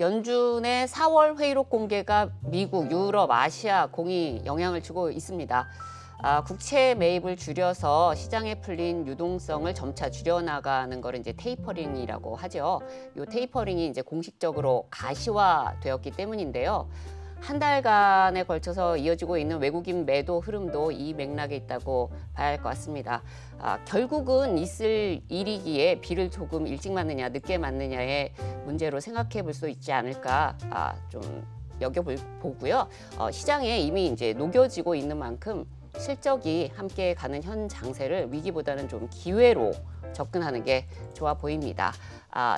연준의 4월 회의록 공개가 미국, 유럽, 아시아 공이 영향을 주고 있습니다. 국채 매입을 줄여서 시장에 풀린 유동성을 점차 줄여나가는 거를 이제 테이퍼링이라고 하죠. 이 테이퍼링이 이제 공식적으로 가시화되었기 때문인데요. 한 달간에 걸쳐서 이어지고 있는 외국인 매도 흐름도 이 맥락에 있다고 봐야 할 것 같습니다. 결국은 있을 일이기에 비를 조금 일찍 맞느냐 늦게 맞느냐의 문제로 생각해 볼 수 있지 않을까 좀 여겨보고요. 시장에 이미 이제 녹여지고 있는 만큼 실적이 함께 가는 현 장세를 위기보다는 좀 기회로 접근하는 게 좋아 보입니다.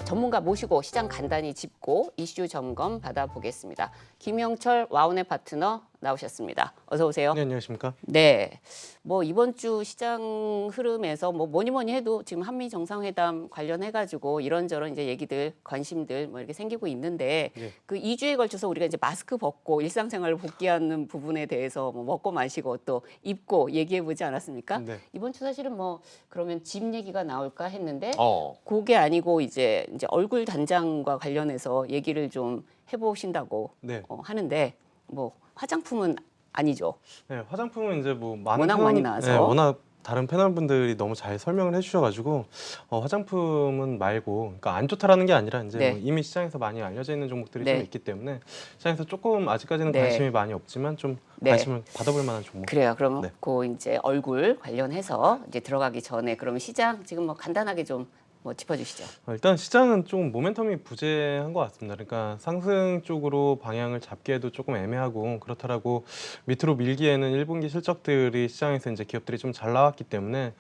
전문가 모시고 시장 간단히 짚고 이슈 점검 받아보겠습니다. 김영철 와운의 파트너 나오셨습니다. 어서 오세요. 네, 안녕하십니까? 네, 뭐 이번 주 시장 흐름에서 뭐 뭐니 해도 지금 한미 정상회담 관련해가지고 이런저런 이제 얘기들, 관심들 뭐 이렇게 생기고 있는데 네. 그 2주에 걸쳐서 우리가 이제 마스크 벗고 일상생활을 복귀하는 부분에 대해서 뭐 먹고 마시고 또 입고 얘기해 보지 않았습니까? 네. 이번 주 사실은 뭐 그러면 집 얘기가 나올까 했는데 어. 그게 아니고 이제 얼굴 단장과 관련해서 얘기를 좀 해보신다고 네. 하는데 뭐 화장품은 아니죠. 네, 화장품은 이제 뭐 많은 워낙 많이 나와서. 네, 워낙 다른 패널분들이 너무 잘 설명을 해주셔가지고 화장품은 말고, 그러니까 안 좋다라는 게 아니라 이제 네. 뭐 이미 시장에서 많이 알려져 있는 종목들이 네. 좀 있기 때문에 시장에서 조금 아직까지는 네. 관심이 많이 없지만 좀 네. 관심을 받아볼 만한 종목. 그래요. 그러면 네. 그 이제 얼굴 관련해서 이제 들어가기 전에 그러면 시장 지금 뭐 간단하게 좀 뭐 짚어주시죠. 일단 시장은 좀 모멘텀이 부재한 것 같습니다. 그러니까 상승 쪽으로 방향을 잡기에도 조금 애매하고 그렇더라고 밑으로 밀기에는 1분기 실적들이 시장에서 이제 기업들이 좀 잘 나왔기 때문에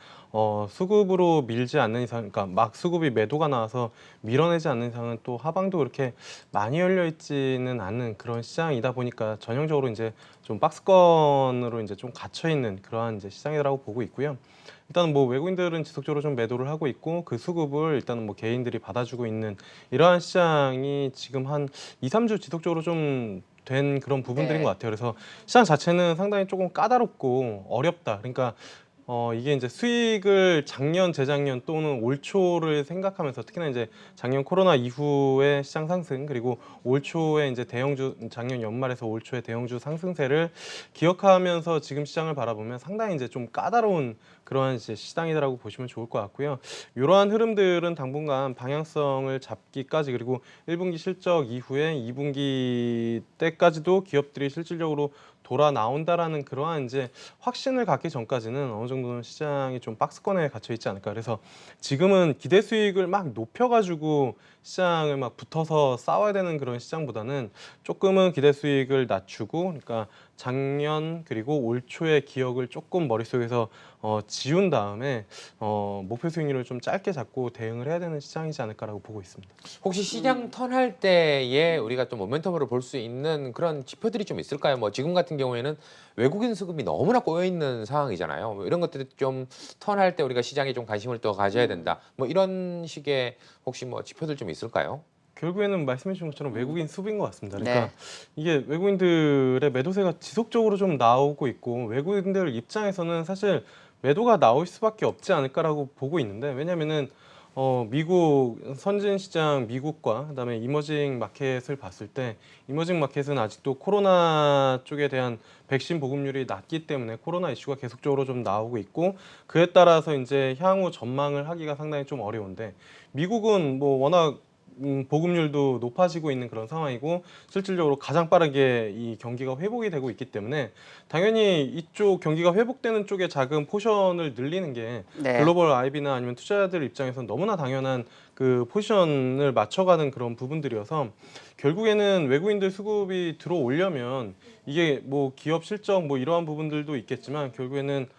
수급으로 밀지 않는 이상, 그러니까 막 수급이 매도가 나와서 밀어내지 않는 이상은 또 하방도 그렇게 많이 열려 있지는 않은 그런 시장이다 보니까 전형적으로 이제 좀 박스권으로 이제 좀 갇혀 있는 그러한 이제 시장이라고 보고 있고요. 일단 뭐 외국인들은 지속적으로 좀 매도를 하고 있고 그 수급을 일단은 뭐 개인들이 받아주고 있는 이러한 시장이 지금 한 2, 3주 지속적으로 좀 된 그런 부분들인 네. 것 같아요. 그래서 시장 자체는 상당히 조금 까다롭고 어렵다. 그러니까 이게 이제 수익을 작년, 재작년 또는 올 초를 생각하면서 특히나 이제 작년 코로나 이후의 시장 상승 그리고 올 초에 이제 대형주 작년 연말에서 올 초의 대형주 상승세를 기억하면서 지금 시장을 바라보면 상당히 이제 좀 까다로운 그러한 이제 시장이라고 보시면 좋을 것 같고요. 이러한 흐름들은 당분간 방향성을 잡기까지 그리고 1분기 실적 이후에 2분기 때까지도 기업들이 실질적으로 돌아 나온다라는 그러한 이제 확신을 갖기 전까지는 어느 정도는 시장이 좀 박스권에 갇혀 있지 않을까. 그래서 지금은 기대 수익을 막 높여가지고 시장을 막 붙어서 싸워야 되는 그런 시장보다는 조금은 기대 수익을 낮추고, 그러니까 작년 그리고 올 초의 기억을 조금 머릿속에서 지운 다음에 목표 수익률을 좀 짧게 잡고 대응을 해야 되는 시장이지 않을까라고 보고 있습니다. 혹시 시장 턴할 때에 우리가 좀 모멘텀으로 볼 수 있는 그런 지표들이 좀 있을까요? 뭐 지금 같은 경우에는 외국인 수급이 너무나 꼬여 있는 상황이잖아요. 뭐 이런 것들이 좀 턴할 때 우리가 시장에 좀 관심을 또 가져야 된다. 뭐 이런 식의 혹시 뭐 지표들 좀 있을까요? 결국에는 말씀해 주신 것처럼 외국인 수비인 것 같습니다. 그러니까 네. 이게 외국인들의 매도세가 지속적으로 좀 나오고 있고 외국인들 입장에서는 사실 매도가 나올 수밖에 없지 않을까라고 보고 있는데, 왜냐면은 미국 선진 시장 미국과 그다음에 이머징 마켓을 봤을 때 이머징 마켓은 아직도 코로나 쪽에 대한 백신 보급률이 낮기 때문에 코로나 이슈가 계속적으로 좀 나오고 있고 그에 따라서 이제 향후 전망을 하기가 상당히 좀 어려운데, 미국은 뭐 워낙 보급률도 높아지고 있는 그런 상황이고 실질적으로 가장 빠르게 이 경기가 회복이 되고 있기 때문에 당연히 이쪽 경기가 회복되는 쪽에 작은 포션을 늘리는 게 네. 글로벌 IB나 아니면 투자자들 입장에서는 너무나 당연한 그 포지션을 맞춰가는 그런 부분들이어서 결국에는 외국인들 수급이 들어오려면 이게 뭐 기업 실적 뭐 이러한 부분들도 있겠지만 결국에는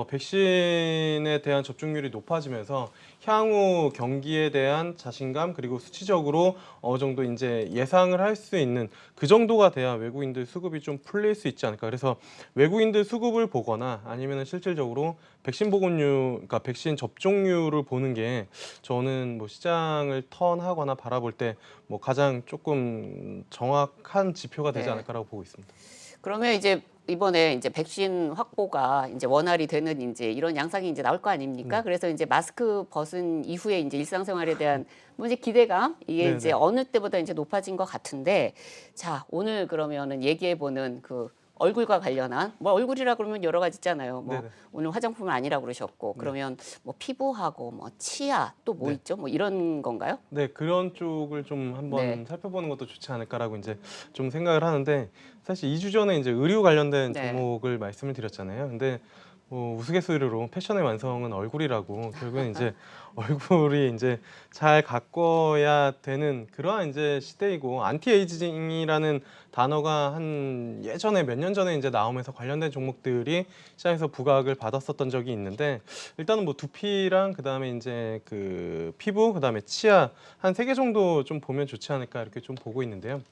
백신에 대한 접종률이 높아지면서 향후 경기에 대한 자신감 그리고 수치적으로 어느 정도 이제 예상을 할 수 있는 그 정도가 돼야 외국인들 수급이 좀 풀릴 수 있지 않을까. 그래서 외국인들 수급을 보거나 아니면 실질적으로 백신 보급률, 그러니까 백신 접종률을 보는 게 저는 뭐 시장을 턴하거나 바라볼 때 뭐 가장 조금 정확한 지표가 되지 네. 않을까라고 보고 있습니다. 그러면 이제 이번에 이제 백신 확보가 이제 원활히 되는 이제 이런 양상이 이제 나올 거 아닙니까? 그래서 이제 마스크 벗은 이후에 이제 일상생활에 대한 뭐 이제 기대감 이게 네네. 이제 어느 때보다 이제 높아진 것 같은데 자, 오늘 그러면은 얘기해 보는 그 얼굴과 관련한 뭐 얼굴이라 그러면 여러 가지 있잖아요. 뭐 네네. 오늘 화장품은 아니라 그러셨고 그러면 뭐 피부하고 뭐 치아 또 뭐 네. 있죠? 뭐 이런 건가요? 네, 그런 쪽을 좀 한번 네. 살펴보는 것도 좋지 않을까라고 이제 좀 생각을 하는데 사실 2주 전에 이제 의류 관련된 네. 종목을 말씀을 드렸잖아요. 근데 뭐 우스갯소리로 패션의 완성은 얼굴이라고 결국엔 이제 얼굴이 이제 잘 가꿔야 되는 그러한 이제 시대이고 안티에이징이라는 단어가 한 예전에 몇 년 전에 이제 나오면서 관련된 종목들이 시장에서 부각을 받았었던 적이 있는데 일단은 뭐 두피랑 그다음에 이제 그 피부 그다음에 치아 한 3개 정도 좀 보면 좋지 않을까 이렇게 좀 보고 있는데요.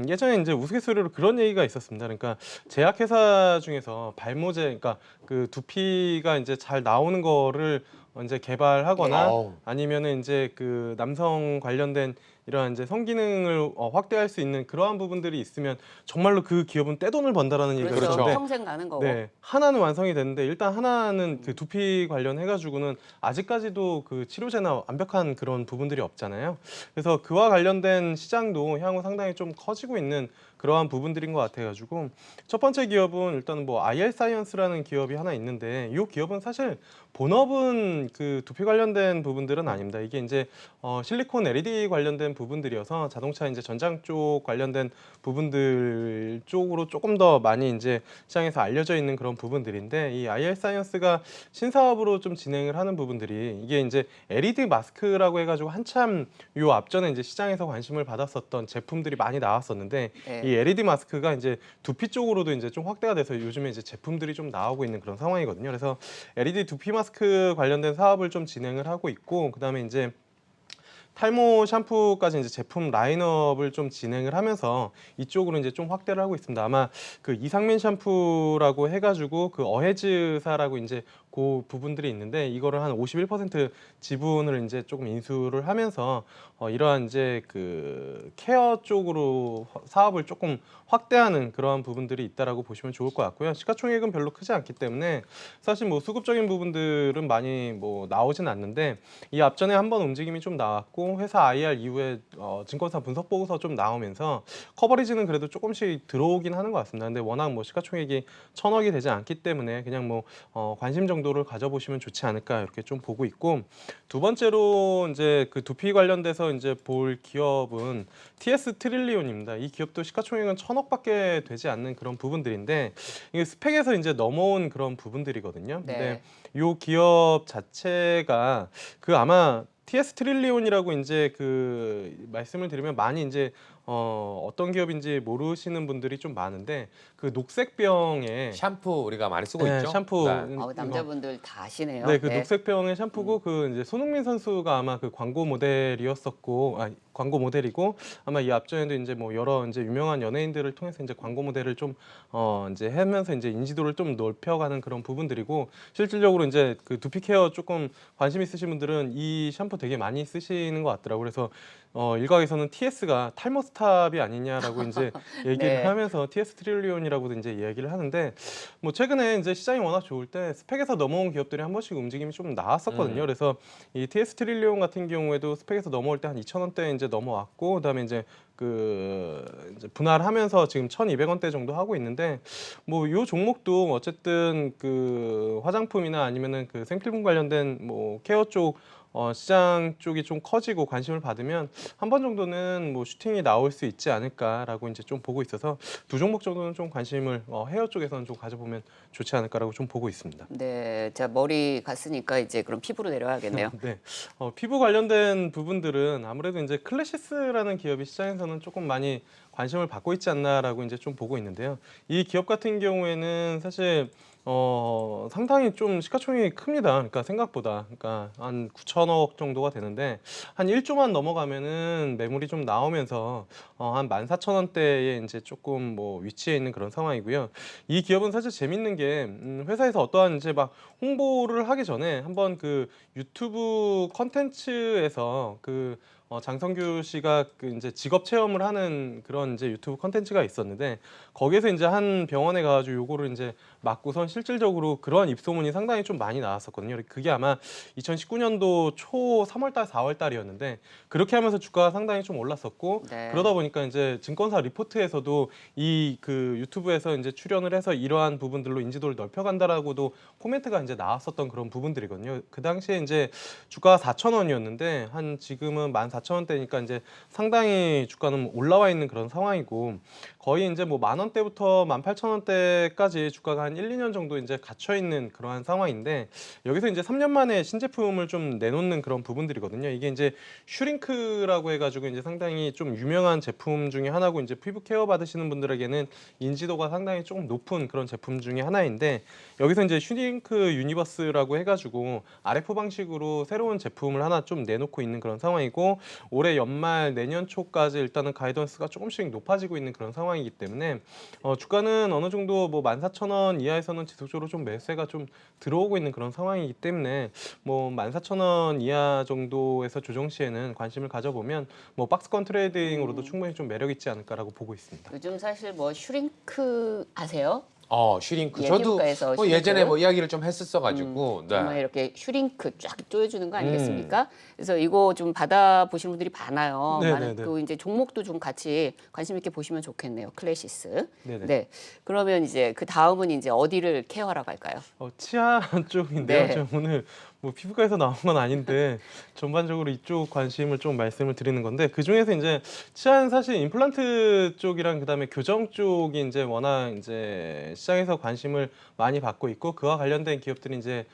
예전에 이제 우스갯소리로 그런 얘기가 있었습니다. 그러니까 제약회사 중에서 발모제, 그러니까 그 두피가 이제 잘 나오는 거를 이제 개발하거나 아우. 아니면은 이제 그 남성 관련된 이러한 이제 성기능을 확대할 수 있는 그러한 부분들이 있으면 정말로 그 기업은 떼돈을 번다라는 얘기가 그렇죠. 그렇죠. 있었는데 평생 가는 거고. 네, 하나는 완성이 됐는데 일단 하나는 그 두피 관련해 가지고는 아직까지도 그 치료제나 완벽한 그런 부분들이 없잖아요. 그래서 그와 관련된 시장도 향후 상당히 좀 커지고 있는 그러한 부분들인 것 같아 가지고 첫 번째 기업은 일단은 뭐 IR 사이언스라는 기업이 하나 있는데 이 기업은 사실 본업은 그 두피 관련된 부분들은 아닙니다. 이게 이제 실리콘 LED 관련된 부분들이어서 자동차 이제 전장 쪽 관련된 부분들 쪽으로 조금 더 많이 이제 시장에서 알려져 있는 그런 부분들인데 이 IR 사이언스가 신사업으로 좀 진행을 하는 부분들이 이게 이제 LED 마스크라고 해가지고 한참 요 앞전에 이제 시장에서 관심을 받았었던 제품들이 많이 나왔었는데 네. 이 LED 마스크가 이제 두피 쪽으로도 이제 좀 확대가 돼서 요즘에 이제 제품들이 좀 나오고 있는 그런 상황이거든요. 그래서 LED 두피 마스크 관련된 사업을 좀 진행을 하고 있고 그다음에 이제 탈모 샴푸까지 이제 제품 라인업을 좀 진행을 하면서 이쪽으로 이제 좀 확대를 하고 있습니다. 아마 그 이상민 샴푸라고 해가지고 그 어헤즈사라고 이제 그 부분들이 있는데 이거를 한 51% 지분을 이제 조금 인수를 하면서 이러한 이제 그 케어 쪽으로 사업을 조금 확대하는 그러한 부분들이 있다라고 보시면 좋을 것 같고요. 시가총액은 별로 크지 않기 때문에 사실 뭐 수급적인 부분들은 많이 뭐 나오진 않는데 이 앞전에 한번 움직임이 좀 나왔고 회사 IR 이후에 증권사 분석 보고서 좀 나오면서 커버리지는 그래도 조금씩 들어오긴 하는 것 같습니다. 근데 워낙 뭐 시가총액이 1,000억이 되지 않기 때문에 그냥 뭐 관심 정도를 가져보시면 좋지 않을까 이렇게 좀 보고 있고 두 번째로 이제 그 두피 관련돼서 이제 볼 기업은 TS 트릴리온입니다. 이 기업도 시가총액은 1,000억밖에 되지 않는 그런 부분들인데 이게 스펙에서 이제 넘어온 그런 부분들이거든요. 근데 네. 요 기업 자체가 그 아마 TS 트릴리온이라고 이제 그 말씀을 드리면 많이 이제 어떤 기업인지 모르시는 분들이 좀 많은데 그 녹색병에 샴푸 우리가 많이 쓰고 네, 있죠. 샴푸 네. 이거 남자분들 다 아시네요. 네, 그 네. 녹색병의 샴푸고 그 이제 손흥민 선수가 아마 그 광고 모델이었었고, 광고 모델이고 아마 이 앞전에도 이제 뭐 여러 이제 유명한 연예인들을 통해서 이제 광고 모델을 좀 이제 하면서 이제 인지도를 좀 넓혀가는 그런 부분들이고 실질적으로 이제 그 두피 케어 조금 관심 있으신 분들은 이 샴푸 되게 많이 쓰시는 것 같더라고요. 그래서 일각에서는 TS가 탈모 스탑이 아니냐라고 이제 얘기를 네. 하면서 TS 트릴리온이라고도 이제 이야기를 하는데 뭐 최근에 이제 시장이 워낙 좋을 때 스펙에서 넘어온 기업들이 한 번씩 움직임이 좀 나왔었거든요. 그래서 이 TS 트릴리온 같은 경우에도 스펙에서 넘어올 때 한 2,000원대 이제 넘어왔고 그다음에 이제 그 이제 분할하면서 지금 1,200원대 정도 하고 있는데 뭐 요 종목도 어쨌든 그 화장품이나 아니면은 그 생필품 관련된 뭐 케어 쪽 시장 쪽이 좀 커지고 관심을 받으면 한 번 정도는 뭐 슈팅이 나올 수 있지 않을까라고 이제 좀 보고 있어서 두 종목 정도는 좀 관심을 헤어 쪽에서는 좀 가져보면 좋지 않을까라고 좀 보고 있습니다. 네. 자, 머리 갔으니까 이제 그럼 피부로 내려가겠네요. 네, 피부 관련된 부분들은 아무래도 이제 클래시스라는 기업이 시장에서는 조금 많이 관심을 받고 있지 않나라고 이제 좀 보고 있는데요. 이 기업 같은 경우에는 사실 상당히 좀 시가총액이 큽니다. 그러니까 생각보다 그러니까 한 9천억 정도가 되는데 한 1조만 넘어가면은 매물이 좀 나오면서 한 14,000원대에 이제 조금 뭐 위치해 있는 그런 상황이고요. 이 기업은 사실 재밌는 게 회사에서 어떠한 이제 막 홍보를 하기 전에 한번 그 유튜브 컨텐츠에서 그 장성규 씨가 그 이제 직업 체험을 하는 그런 이제 유튜브 컨텐츠가 있었는데 거기에서 이제 한 병원에 가가지고 요거를 이제 맞고선 실질적으로 그런 입소문이 상당히 좀 많이 나왔었거든요. 그게 아마 2019년도 초 3월달, 4월달이었는데 그렇게 하면서 주가가 상당히 좀 올랐었고 네. 그러다 보니까 이제 증권사 리포트에서도 이 그 유튜브에서 이제 출연을 해서 이러한 부분들로 인지도를 넓혀간다라고도 코멘트가 이제 나왔었던 그런 부분들이거든요. 그 당시에 이제 주가가 4,000원이었는데 한 지금은 14,000원대니까 이제 상당히 주가는 올라와 있는 그런 상황이고 거의 이제 뭐 10,000원대부터 18,000원대까지 주가가 한 1, 2년 정도 이제 갇혀 있는 그러한 상황인데 여기서 이제 3년 만에 신제품을 좀 내놓는 그런 부분들이거든요. 이게 이제 슈링크라고 해가지고 이제 상당히 좀 유명한 제품 중에 하나고 이제 피부 케어 받으시는 분들에게는 인지도가 상당히 조금 높은 그런 제품 중에 하나인데 여기서 이제 슈링크 유니버스라고 해가지고 RF 방식으로 새로운 제품을 하나 좀 내놓고 있는 그런 상황이고 올해 연말 내년 초까지 일단은 가이던스가 조금씩 높아지고 있는 그런 상황이기 때문에 주가는 어느 정도 뭐 14,000원 이하에서는 지속적으로 좀 매수세가 좀 들어오고 있는 그런 상황이기 때문에 뭐 14,000원 이하 정도에서 조정 시에는 관심을 가져보면 뭐 박스권 트레이딩으로도 충분히 좀 매력 있지 않을까라고 보고 있습니다. 요즘 사실 뭐 슈링크 아세요? 슈링크. 예, 저도 피부과에서 뭐 예전에 슈링크. 뭐 이야기를 좀 했었어가지고. 정말 이렇게 슈링크 쫙 조여주는 거 음. 아니겠습니까? 그래서 이거 좀 받아보시는 분들이 많아요. 네네네. 그 이제 종목도 좀 같이 관심 있게 보시면 좋겠네요. 클래시스. 네네. 네. 그러면 이제 그 다음은 이제 어디를 케어하러 갈까요? 치아 쪽인데요. 네. 제가 오늘 뭐 피부과에서 나온 건 아닌데 전반적으로 이쪽 관심을 좀 말씀을 드리는 건데 그 중에서 이제 치아는 사실 임플란트 쪽이랑 그다음에 교정 쪽이 이제 워낙 이제 시장에서 관심을 많이 받고 있고 그와 관련된 기업들이 이제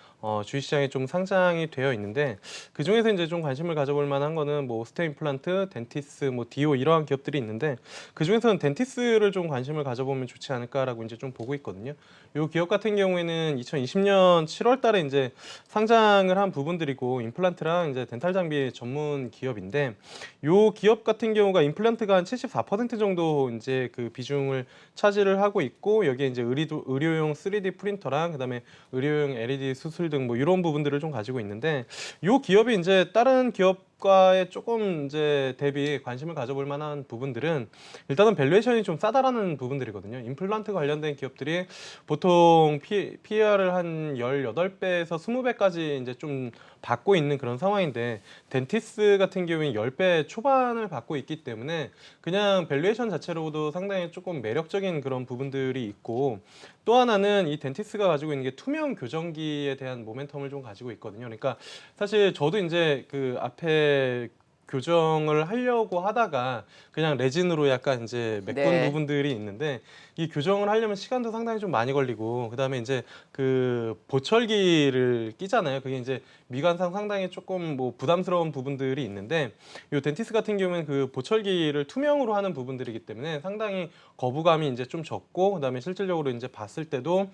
주식시장에 좀 상장이 되어 있는데 그 중에서 이제 좀 관심을 가져볼 만한 거는 뭐 스테 임플란트, 덴티스, 뭐 디오 이러한 기업들이 있는데 그 중에서는 덴티스를 좀 관심을 가져보면 좋지 않을까라고 이제 좀 보고 있거든요. 이 기업 같은 경우에는 2020년 7월달에 이제 상장을 한 부분들이고 임플란트랑 이제 덴탈 장비 전문 기업인데 이 기업 같은 경우가 임플란트가 한 74% 정도 이제 그 비중을 차지를 하고 있고 여기에 이제 의료용 3D 프린터랑 그다음에 의료용 LED 수술 등 뭐 이런 부분들을 좀 가지고 있는데 이 기업이 이제 다른 기업과의 조금 이제 대비 관심을 가져볼 만한 부분들은 일단은 밸류에이션이 좀 싸다라는 부분들이거든요. 임플란트 관련된 기업들이 보통 PER을 한 18배에서 20배까지 이제 좀 받고 있는 그런 상황인데 덴티스 같은 경우에는 10배 초반을 받고 있기 때문에 그냥 밸류에이션 자체로도 상당히 조금 매력적인 그런 부분들이 있고 또 하나는 이 덴티스가 가지고 있는 게 투명 교정기에 대한 모멘텀을 좀 가지고 있거든요. 그러니까 사실 저도 이제 그 앞에 교정을 하려고 하다가 그냥 레진으로 약간 이제 메꾼 네. 부분들이 있는데 이 교정을 하려면 시간도 상당히 좀 많이 걸리고 그다음에 이제 그 보철기를 끼잖아요. 그게 이제 미관상 상당히 조금 뭐 부담스러운 부분들이 있는데 이 덴티스 같은 경우에는 그 보철기를 투명으로 하는 부분들이기 때문에 상당히 거부감이 이제 좀 적고 그다음에 실질적으로 이제 봤을 때도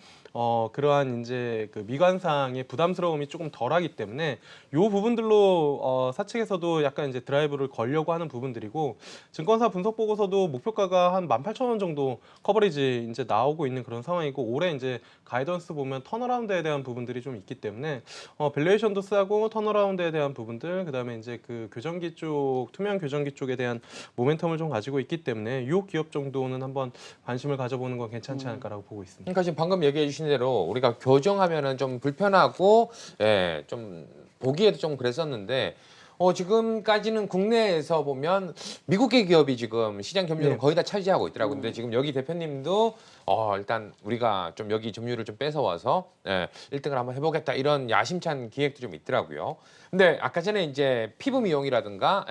그러한 이제 그 미관상의 부담스러움이 조금 덜하기 때문에 이 부분들로 사측에서도 약간 이제 드라이브를 걸려고 하는 부분들이고 증권사 분석 보고서도 목표가가 한 18,000원 정도 커버리지 이제 나오고 있는 그런 상황이고 올해 이제 가이던스 보면 턴어라운드에 대한 부분들이 좀 있기 때문에 밸류에이션도 싸고 턴어라운드에 대한 부분들 그다음에 이제 그 교정기 쪽 투명 교정기 쪽에 대한 모멘텀을 좀 가지고 있기 때문에 이 기업 정도는 한번 관심을 가져보는 건 괜찮지 않을까라고 보고 있습니다. 그러니까 지금 방금 얘기해 주신 대로 우리가 교정하면은 좀 불편하고 좀 보기에도 좀 그랬었는데 지금까지는 국내에서 보면 미국계 기업이 지금 시장 점유율을 네. 거의 다 차지하고 있더라고요. 근데 지금 여기 대표님도 일단 우리가 좀 여기 점유율을 좀 뺏어와서 1등을 한번 해보겠다 이런 야심찬 기획도 좀 있더라고요. 근데 아까 전에 이제 피부 미용이라든가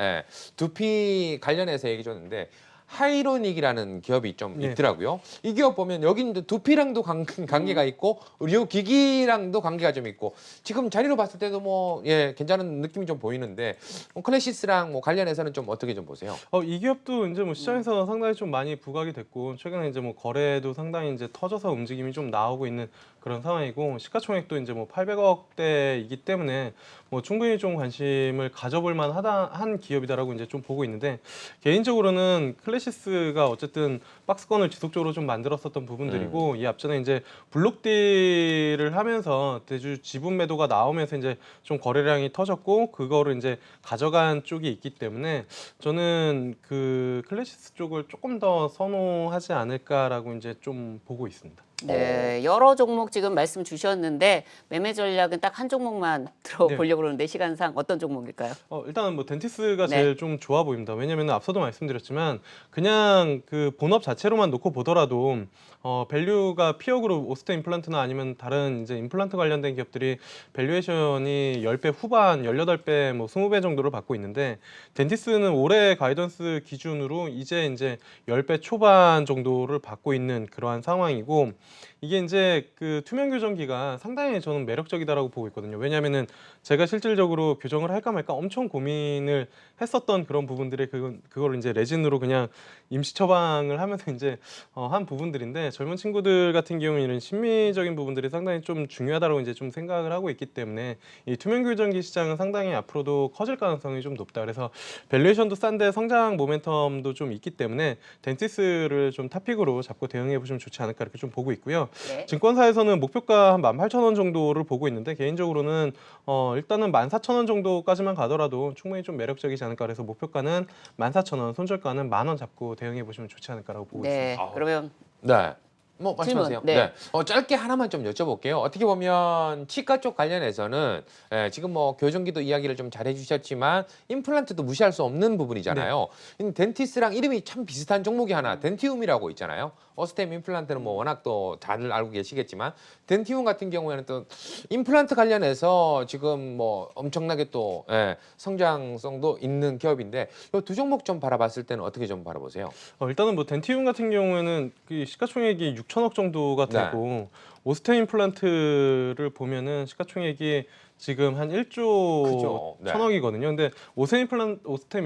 두피 관련해서 얘기 줬는데 하이로닉이라는 기업이 좀 네. 있더라고요. 이 기업 보면 여기 이제 두피랑도 관계가 있고 의료 기기랑도 관계가 좀 있고 지금 자리로 봤을 때도 뭐 괜찮은 느낌이 좀 보이는데 클래시스랑 뭐 관련해서는 좀 어떻게 좀 보세요? 이 기업도 이제 뭐 시장에서 상당히 좀 많이 부각이 됐고 최근에 이제 뭐 거래도 상당히 이제 터져서 움직임이 좀 나오고 있는 그런 상황이고 시가총액도 이제 뭐 800억대이기 때문에 뭐 충분히 좀 관심을 가져볼 만한 기업이다라고 이제 좀 보고 있는데 개인적으로는 클래시 클래시스가 어쨌든 박스권을 지속적으로 좀 만들었었던 부분들이고 이 앞전에 이제 블록딜을 하면서 대주 지분 매도가 나오면서 이제 좀 거래량이 터졌고 그거를 이제 가져간 쪽이 있기 때문에 저는 그 클래시스 쪽을 조금 더 선호하지 않을까라고 이제 좀 보고 있습니다. 네, 여러 종목 지금 말씀 주셨는데 매매 전략은 딱 한 종목만 들어보려고 그러는데 시간상 어떤 종목일까요? 일단은 뭐 덴티스가 네. 제일 좀 좋아 보입니다. 왜냐면 앞서도 말씀드렸지만 그냥 그 본업 자체로만 놓고 보더라도 밸류가 피어그룹 오스테 임플란트나 아니면 다른 이제 임플란트 관련된 기업들이 밸류에이션이 10배 후반, 18배, 뭐 20배 정도를 받고 있는데 덴티스는 올해 가이던스 기준으로 이제 10배 초반 정도를 받고 있는 그러한 상황이고 이게 이제 그 투명 교정기가 상당히 저는 매력적이다라고 보고 있거든요. 왜냐하면은 제가 실질적으로 교정을 할까 말까 엄청 고민을 했었던 그런 부분들이 그걸 이제 레진으로 그냥 임시 처방을 하면서 이제 한 부분들인데 젊은 친구들 같은 경우는 이런 심미적인 부분들이 상당히 좀 중요하다고 이제 좀 생각을 하고 있기 때문에 이 투명 교정기 시장은 상당히 앞으로도 커질 가능성이 좀 높다. 그래서 밸류에이션도 싼데 성장 모멘텀도 좀 있기 때문에 덴티스를 좀 탑픽으로 잡고 대응해 보시면 좋지 않을까 이렇게 좀 보고 있고요. 네. 증권사에서는 목표가 한 18,000원 정도를 보고 있는데 개인적으로는 일단은 14,000원 정도까지만 가더라도 충분히 좀 매력적이지 않을까 그래서 목표가는 14,000원, 손절가는 10,000원 잡고 대응해 보시면 좋지 않을까라고 보고 네, 있습니다. 그러면 네. 뭐 질문, 말씀하세요. 네. 짧게 하나만 좀 여쭤볼게요. 어떻게 보면 치과 쪽 관련해서는 지금 뭐 교정기도 이야기를 좀 잘해 주셨지만 임플란트도 무시할 수 없는 부분이잖아요. 덴티스랑 이름이 참 비슷한 종목이 하나 덴티움이라고 있잖아요. 오스템 임플란트는 뭐 워낙 또 다들 알고 계시겠지만 덴티움 같은 경우에는 또 임플란트 관련해서 지금 뭐 엄청나게 또 성장성도 있는 기업인데 이 두 종목 좀 바라봤을 때는 어떻게 좀 바라보세요? 일단은 뭐 덴티움 같은 경우에는 그 시가총액이 6천억 정도가 되고 오스테 임플란트를 보면은 시가총액이 지금 한 1조 그죠. 네. 천억이거든요. 근데 오스템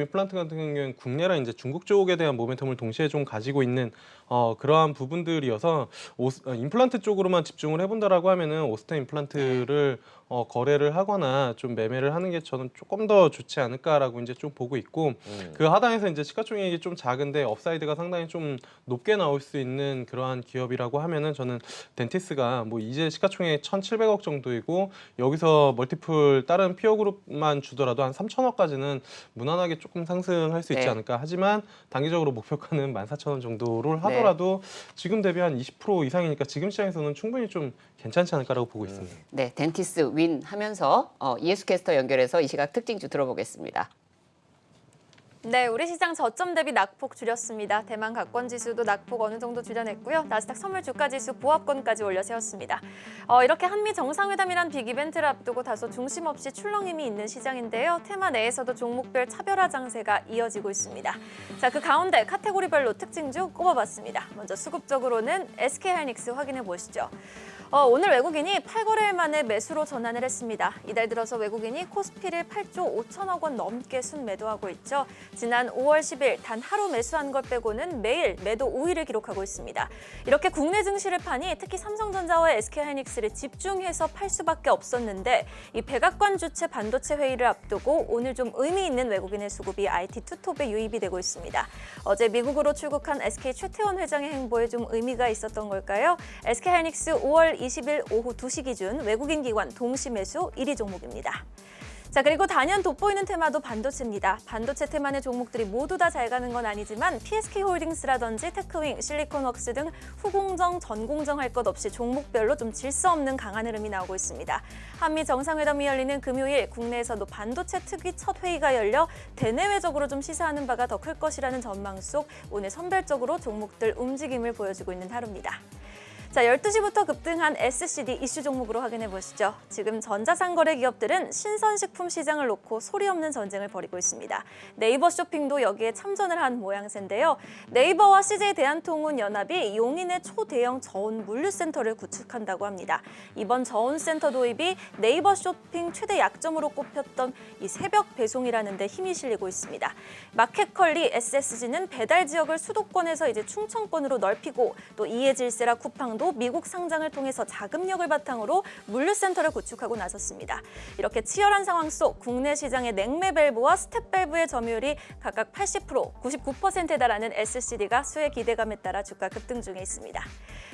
임플란트 같은 경우는 국내랑 이제 중국 쪽에 대한 모멘텀을 동시에 좀 가지고 있는 그러한 부분들이어서 임플란트 쪽으로만 집중을 해본다라고 하면은 오스템 임플란트를 거래를 하거나 좀 매매를 하는 게 저는 조금 더 좋지 않을까라고 이제 좀 보고 있고 그 하단에서 이제 시가총액이 좀 작은데 업사이드가 상당히 좀 높게 나올 수 있는 그러한 기업이라고 하면은 저는 덴티스가 뭐 이제 시가총액 1,700억 정도이고 여기서 멀티플 다른 피어그룹만 주더라도 한 3천억까지는 무난하게 조금 상승할 수 있지 네. 않을까 하지만 단기적으로 목표가는 14,000원 정도를 하더라도 지금 대비 한 20% 이상이니까 지금 시장에서는 충분히 좀 괜찮지 않을까라고 보고 있습니다. 네, 덴티스 윈 하면서 이해수 캐스터 연결해서 이 시각 특징주 들어보겠습니다. 네, 우리 시장 저점 대비 낙폭 줄였습니다. 대만 각권 지수도 낙폭 어느 정도 줄여냈고요. 나스닥 선물 주가 지수 보합권까지 올려 세웠습니다. 이렇게 한미 정상회담이란 빅 이벤트를 앞두고 다소 중심 없이 출렁임이 있는 시장인데요. 테마 내에서도 종목별 차별화 장세가 이어지고 있습니다. 자, 그 가운데 카테고리별로 특징주 꼽아봤습니다. 먼저 수급적으로는 SK하이닉스 확인해 보시죠. 오늘 외국인이 8거래일 만에 매수로 전환을 했습니다. 이달 들어서 외국인이 코스피를 8조 5천억 원 넘게 순매도하고 있죠. 지난 5월 10일 단 하루 매수한 것 빼고는 매일 매도 우위를 기록하고 있습니다. 이렇게 국내 증시를 파니 특히 삼성전자와 SK하이닉스를 집중해서 팔 수밖에 없었는데 이 백악관 주최 반도체 회의를 앞두고 오늘 좀 의미 있는 외국인의 수급이 IT 투톱에 유입이 되고 있습니다. 어제 미국으로 출국한 SK 최태원 회장의 행보에 좀 의미가 있었던 걸까요? SK하이닉스 5월 20일 오후 2시 기준 외국인 기관 동시 매수 1위 종목입니다. 자, 그리고 단연 돋보이는 테마도 반도체입니다. 반도체 테마의 종목들이 모두 다 잘 가는 건 아니지만 PSK홀딩스라든지 테크윙, 실리콘웍스 등 후공정, 전공정 할 것 없이 종목별로 좀 질서 없는 강한 흐름이 나오고 있습니다. 한미 정상회담이 열리는 금요일 국내에서도 반도체 특위 첫 회의가 열려 대내외적으로 좀 시사하는 바가 더 클 것이라는 전망 속 오늘 선별적으로 종목들 움직임을 보여주고 있는 하루입니다. 자, 12시부터 급등한 SCD 이슈 종목으로 확인해 보시죠. 지금 전자상거래 기업들은 신선식품 시장을 놓고 소리 없는 전쟁을 벌이고 있습니다. 네이버 쇼핑도 여기에 참전을 한 모양새인데요. 네이버와 CJ 대한통운 연합이 용인의 초대형 저온 물류센터를 구축한다고 합니다. 이번 저온센터 도입이 네이버 쇼핑 최대 약점으로 꼽혔던 이 새벽 배송이라는 데 힘이 실리고 있습니다. 마켓컬리 SSG는 배달 지역을 수도권에서 이제 충청권으로 넓히고 또 이해질세라 쿠팡도 LNF도 미국 상장을 통해서 자금력을 바탕으로 물류센터를 구축하고 나섰습니다. 이렇게 치열한 상황 속 국내 시장의 냉매 밸브와 스텝 밸브의 점유율이 각각 80%, 99%에 달하는 SCD가 수혜 기대감에 따라 주가 급등 중에 있습니다.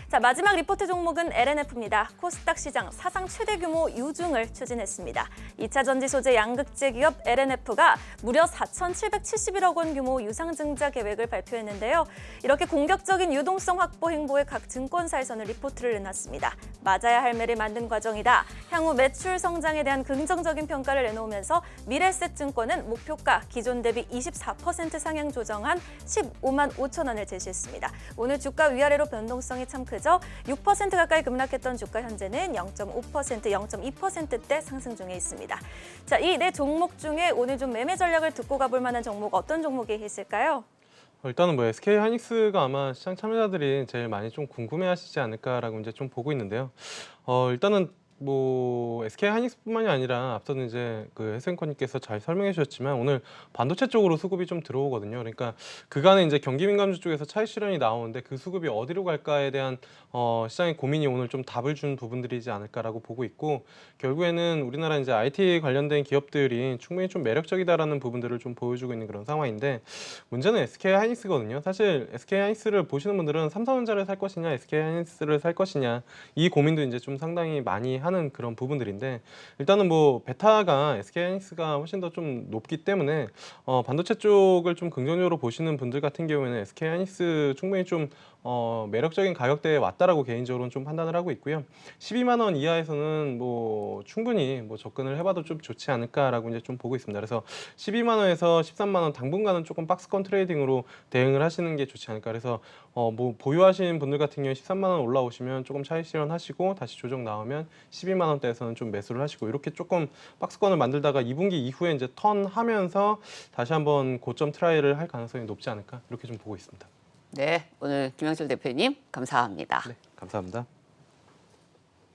자, 마지막 리포트 종목은 LNF입니다. 코스닥 시장 사상 최대 규모 유증을 추진했습니다. 2차 전지 소재 양극재 기업 LNF가 무려 4,771억 원 규모 유상증자 계획을 발표했는데요. 이렇게 공격적인 유동성 확보 행보에 각 증권사에서는 리포트를 내놨습니다. 맞아야 할 매를 만든 과정이다. 향후 매출 성장에 대한 긍정적인 평가를 내놓으면서 미래에셋증권은 목표가 기존 대비 24% 상향 조정한 15만 5천 원을 제시했습니다. 오늘 주가 위아래로 변동성이 참 크죠. 6% 가까이 급락했던 주가 현재는 0.5%, 0.2%대 상승 중에 있습니다. 자, 이 네 종목 중에 오늘 좀 매매 전략을 듣고 가볼 만한 종목 어떤 종목이 있을까요? 일단은 뭐 SK 하이닉스가 아마 시장 참여자들이 제일 많이 좀 궁금해하시지 않을까라고 이제 좀 보고 있는데요. 일단은 뭐 SK 하이닉스뿐만이 아니라 앞서는 이제 그 해수앵커님께서 잘 설명해 주셨지만 오늘 반도체 쪽으로 수급이 좀 들어오거든요. 그러니까 그간에 이제 경기 민감주 쪽에서 차익 실현이 나오는데 그 수급이 어디로 갈까에 대한 시장의 고민이 오늘 좀 답을 준 부분들이지 않을까라고 보고 있고 결국에는 우리나라 이제 IT 관련된 기업들이 충분히 좀 매력적이다라는 부분들을 좀 보여주고 있는 그런 상황인데 문제는 SK 하이닉스거든요. 사실 SK 하이닉스를 보시는 분들은 삼성전자를 살 것이냐 SK 하이닉스를 살 것이냐 이 고민도 이제 좀 상당히 많이 하는 그런 부분들인데 일단은 뭐 베타가 SK 하이닉스가 훨씬 더 좀 높기 때문에 반도체 쪽을 좀 긍정적으로 보시는 분들 같은 경우에는 SK 하이닉스 충분히 좀 매력적인 가격대에 왔다라고 개인적으로는 좀 판단을 하고 있고요. 12만 원 이하에서는 뭐 충분히 뭐 접근을 해봐도 좀 좋지 않을까라고 이제 좀 보고 있습니다. 그래서 12만 원에서 13만 원 당분간은 조금 박스권 트레이딩으로 대응을 하시는 게 좋지 않을까. 그래서 뭐 보유하시는 분들 같은 경우에 13만 원 올라오시면 조금 차익 실현하시고 다시 조정 나오면 12만 원대에서는 좀 매수를 하시고 이렇게 조금 박스권을 만들다가 2분기 이후에 이제 턴하면서 다시 한번 고점 트라이를 할 가능성이 높지 않을까 이렇게 좀 보고 있습니다. 네, 오늘 김영철 대표님 감사합니다. 네, 감사합니다.